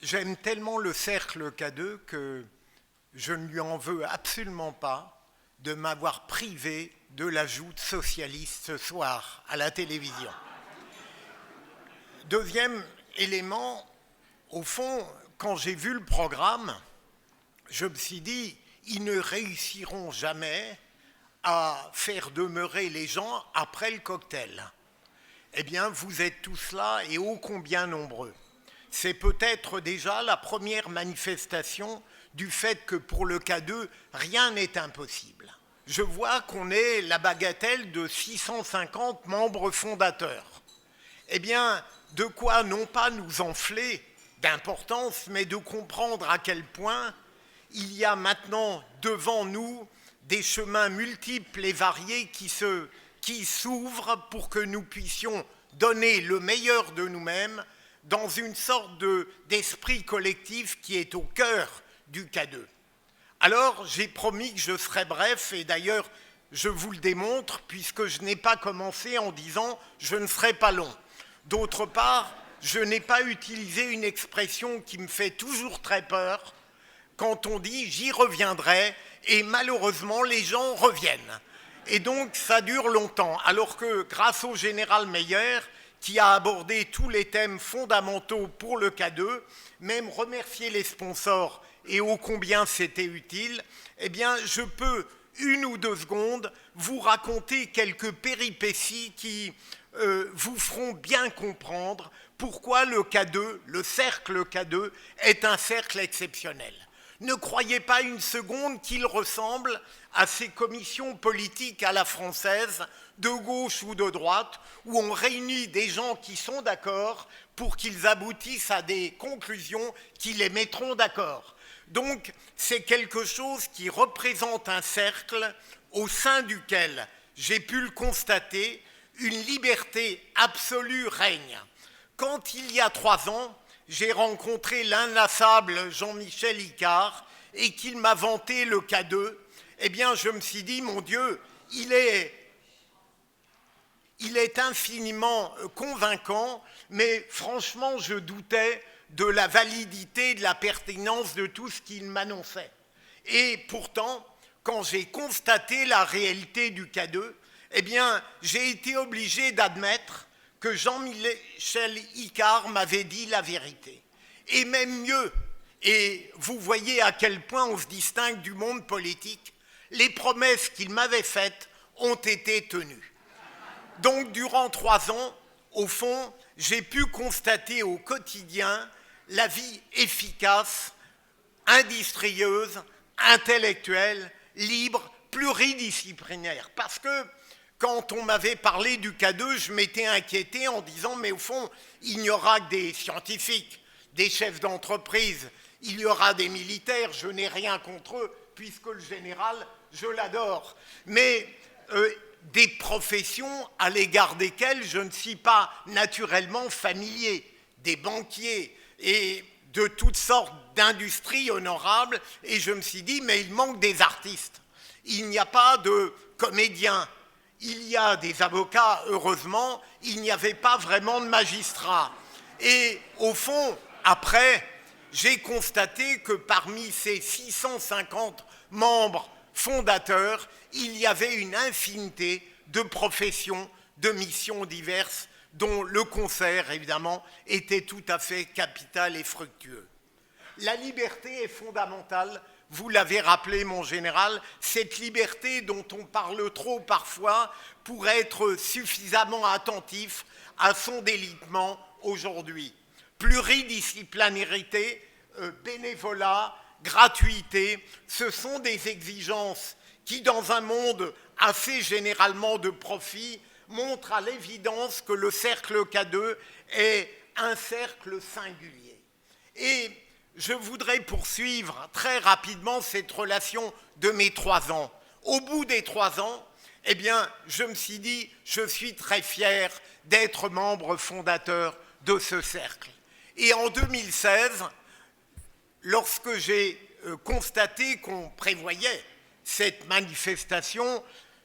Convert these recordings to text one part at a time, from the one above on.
J'aime tellement le cercle K2 que je ne lui en veux absolument pas de m'avoir privé de l'ajout socialiste ce soir à la télévision. Deuxième élément, au fond, quand j'ai vu le programme, je me suis dit, ils ne réussiront jamais à faire demeurer les gens après le cocktail. Eh bien, vous êtes tous là et ô combien nombreux. C'est peut-être déjà la première manifestation du fait que pour le K2, rien n'est impossible. Je vois qu'on est la bagatelle de 650 membres fondateurs. Eh bien, de quoi non pas nous enfler d'importance, mais de comprendre à quel point il y a maintenant devant nous des chemins multiples et variés qui s'ouvrent pour que nous puissions donner le meilleur de nous-mêmes dans une sorte d'esprit collectif qui est au cœur du K2. Alors, j'ai promis que je serais bref, et d'ailleurs, je vous le démontre, puisque je n'ai pas commencé en disant « je ne serai pas long ». D'autre part, je n'ai pas utilisé une expression qui me fait toujours très peur, quand on dit « j'y reviendrai », et malheureusement, les gens reviennent. Et donc, ça dure longtemps, alors que grâce au général Meyer, qui a abordé tous les thèmes fondamentaux pour le K2, même remercier les sponsors et ô combien c'était utile, eh bien, je peux, 1 ou 2 secondes, vous raconter quelques péripéties qui vous feront bien comprendre pourquoi le K2, le cercle K2, est un cercle exceptionnel. Ne croyez pas une seconde qu'il ressemble à ces commissions politiques à la française, de gauche ou de droite, où on réunit des gens qui sont d'accord pour qu'ils aboutissent à des conclusions qui les mettront d'accord. Donc, c'est quelque chose qui représente un cercle au sein duquel, j'ai pu le constater, une liberté absolue règne. Quand il y a 3 ans, j'ai rencontré l'inlassable Jean-Michel Icard et qu'il m'a vanté le K2, eh bien, je me suis dit, mon Dieu, il est infiniment convaincant, mais franchement, je doutais de la validité, de la pertinence de tout ce qu'il m'annonçait. Et pourtant, quand j'ai constaté la réalité du K2, eh bien, j'ai été obligé d'admettre que Jean-Michel Icard m'avait dit la vérité. Et même mieux, et vous voyez à quel point on se distingue du monde politique, les promesses qu'il m'avait faites ont été tenues. Donc, durant 3 ans, au fond, j'ai pu constater au quotidien la vie efficace, industrieuse, intellectuelle, libre, pluridisciplinaire. Parce que quand on m'avait parlé du K2, je m'étais inquiété en disant « mais au fond, il n'y aura que des scientifiques, des chefs d'entreprise, il y aura des militaires, je n'ai rien contre eux, puisque le général, je l'adore. Mais des professions à l'égard desquelles je ne suis pas naturellement familier, des banquiers et de toutes sortes d'industries honorables, et je me suis dit, mais il manque des artistes. Il n'y a pas de comédiens, il y a des avocats, heureusement, il n'y avait pas vraiment de magistrats. Et au fond, après, j'ai constaté que parmi ces 650 membres fondateurs, il y avait une infinité de professions, de missions diverses, dont le concert, évidemment, était tout à fait capital et fructueux. La liberté est fondamentale, vous l'avez rappelé, mon général, cette liberté dont on parle trop parfois pour être suffisamment attentif à son délitement aujourd'hui. Pluridisciplinarité, bénévolat, gratuité, ce sont des exigences qui, dans un monde assez généralement de profit, montrent à l'évidence que le cercle K2 est un cercle singulier. Et je voudrais poursuivre très rapidement cette relation de mes 3 ans. Au bout des 3 ans, eh bien, je me suis dit, je suis très fier d'être membre fondateur de ce cercle. Et en 2016, lorsque j'ai constaté qu'on prévoyait cette manifestation,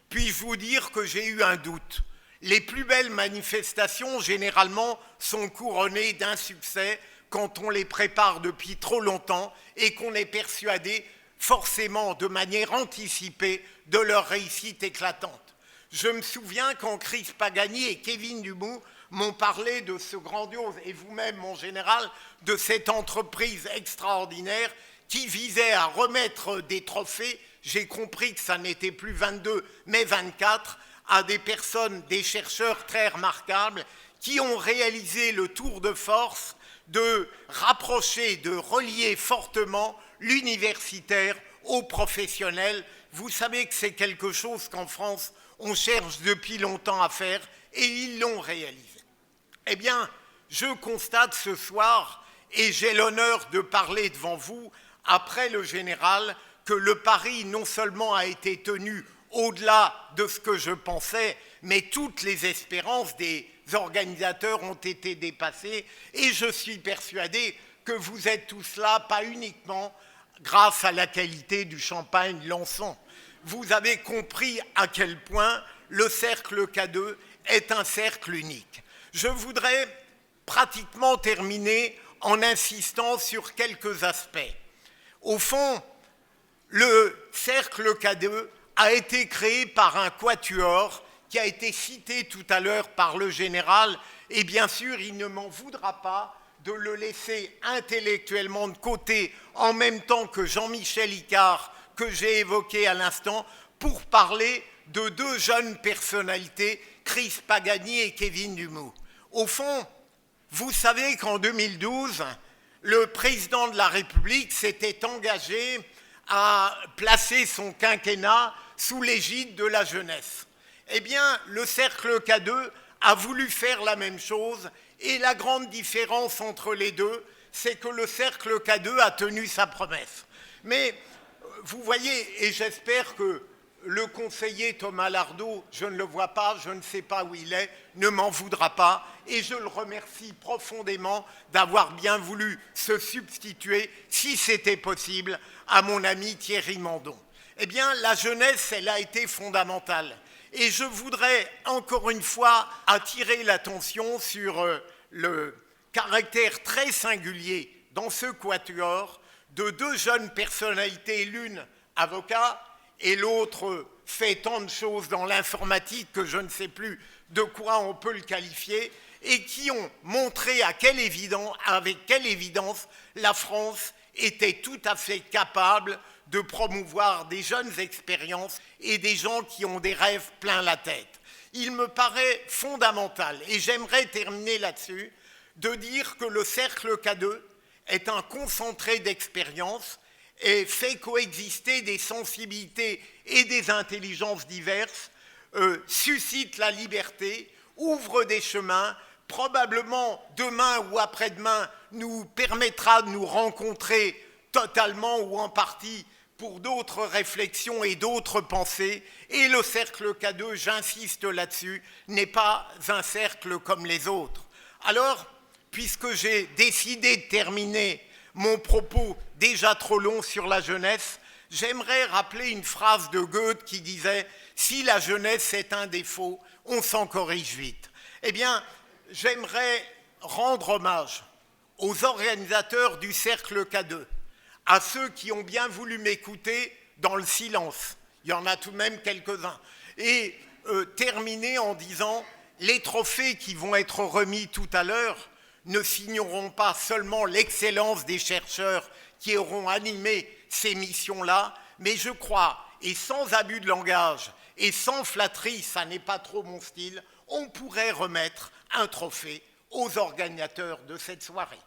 puis-je vous dire que j'ai eu un doute. Les plus belles manifestations, généralement, sont couronnées d'un succès quand on les prépare depuis trop longtemps et qu'on est persuadé forcément de manière anticipée de leur réussite éclatante. Je me souviens quand Chris Pagani et Kevin Dumont m'ont parlé de ce grandiose, et vous-même, mon général, de cette entreprise extraordinaire qui visait à remettre des trophées. J'ai compris que ça n'était plus 22, mais 24, à des personnes, des chercheurs très remarquables qui ont réalisé le tour de force de rapprocher, de relier fortement l'universitaire au professionnel. Vous savez que c'est quelque chose qu'en France, on cherche depuis longtemps à faire, et ils l'ont réalisé. Eh bien, je constate ce soir, et j'ai l'honneur de parler devant vous, après le général, que le pari non seulement a été tenu au-delà de ce que je pensais, mais toutes les espérances des organisateurs ont été dépassées, et je suis persuadé que vous êtes tous là, pas uniquement grâce à la qualité du champagne Lançon. Vous avez compris à quel point le cercle K2 est un cercle unique. Je voudrais pratiquement terminer en insistant sur quelques aspects. Au fond, le cercle K2 a été créé par un quatuor qui a été cité tout à l'heure par le général, et bien sûr, il ne m'en voudra pas de le laisser intellectuellement de côté en même temps que Jean-Michel Icard, que j'ai évoqué à l'instant, pour parler de deux jeunes personnalités, Chris Pagani et Kevin Dumont. Au fond, vous savez qu'en 2012, le président de la République s'était engagé à placer son quinquennat sous l'égide de la jeunesse. Eh bien, le cercle K2 a voulu faire la même chose, et la grande différence entre les deux, c'est que le cercle K2 a tenu sa promesse. Mais vous voyez, et j'espère que le conseiller Thomas Lardot, je ne le vois pas, je ne sais pas où il est, ne m'en voudra pas, et je le remercie profondément d'avoir bien voulu se substituer, si c'était possible, à mon ami Thierry Mandon. Eh bien, la jeunesse, elle a été fondamentale. Et je voudrais encore une fois attirer l'attention sur le caractère très singulier dans ce quatuor de deux jeunes personnalités, l'une avocat et l'autre fait tant de choses dans l'informatique que je ne sais plus de quoi on peut le qualifier, et qui ont montré avec quelle évidence la France était tout à fait capable de promouvoir des jeunes expériences et des gens qui ont des rêves plein la tête. Il me paraît fondamental, et j'aimerais terminer là-dessus, de dire que le cercle K2 est un concentré d'expériences et fait coexister des sensibilités et des intelligences diverses, suscite la liberté, ouvre des chemins, probablement demain ou après-demain nous permettra de nous rencontrer totalement ou en partie pour d'autres réflexions et d'autres pensées, et le cercle K2, j'insiste là-dessus, n'est pas un cercle comme les autres. Alors, puisque j'ai décidé de terminer mon propos déjà trop long sur la jeunesse, j'aimerais rappeler une phrase de Goethe qui disait « Si la jeunesse est un défaut, on s'en corrige vite ». Eh bien, j'aimerais rendre hommage aux organisateurs du cercle K2, à ceux qui ont bien voulu m'écouter dans le silence. Il y en a tout de même quelques-uns. Et terminer en disant « Les trophées qui vont être remis tout à l'heure ne signeront pas seulement l'excellence des chercheurs qui auront animé ces missions-là, mais je crois, et sans abus de langage, et sans flatterie, ça n'est pas trop mon style, on pourrait remettre un trophée aux organisateurs de cette soirée.